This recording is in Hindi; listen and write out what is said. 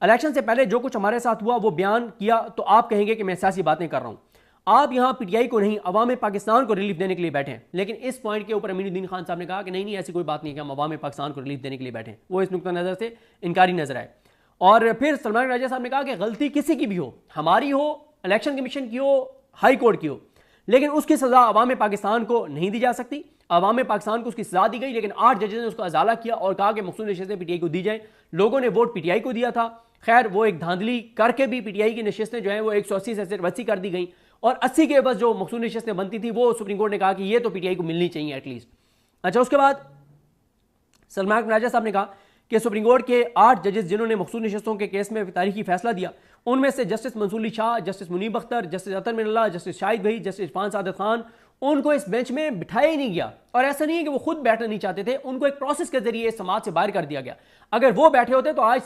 इलेक्शन से पहले जो कुछ हमारे साथ हुआ वो बयान किया तो आप कहेंगे कि मैं सियासी बातें कर रहा हूं। आप यहां पीटीआई को नहीं, अवाम पाकिस्तान को रिलीफ देने के लिए बैठे हैं। लेकिन इस पॉइंट के ऊपर अमीनुद्दीन खान साहब ने कहा कि नहीं ऐसी कोई बात नहीं कि हम अवाम पाकिस्तान को रिलीफ देने के लिए बैठे हैं। वो इस नुक्ता नज़र से इनकारी नजर आए। और फिर सलमान राजा साहब ने कहा कि गलती किसी की भी हो, हमारी हो, इलेक्शन कमीशन की हो, हाई कोर्ट की हो, लेकिन उसकी सजा अवाम पाकिस्तान को नहीं दी जा सकती। अवाम पाकिस्तान को उसकी सजा दी गई, लेकिन 8 जजेस ने उसको अजाला किया और कहा कि मखसूस नशिस्तें पीटीआई को दी जाए। लोगों ने वोट पीटीआई को दिया था। खैर वो एक धांधली करके भी पीटीआई की नशिस्तें जो हैं वो 180 से सिर्फ 80 कर दी गई और 80 के बस जो मखसूस नशिस्तें बनती थी वो सुप्रीम कोर्ट ने कहा कि ये तो पीटीआई को मिलनी चाहिए एटलीस्ट। अच्छा, उसके बाद सलमान राजा साहब ने कहा कि सुप्रीम कोर्ट के 8 जजेस जिन्होंने मखसूस नशिस्तों के केस में तारीखी फैसला दिया, उनमें से justice Mansoor Ali Shah, justice Munib Akhtar, justice Athar Minallah, justice Shahid भाई, जस्टिस इरफान सादिक खान, उनको इस बेंच में बिठाया ही नहीं गया। और ऐसा नहीं है कि वो खुद बैठना नहीं चाहते थे, उनको एक प्रोसेस के जरिए समाज से बाहर कर दिया गया। अगर वो बैठे होते तो आज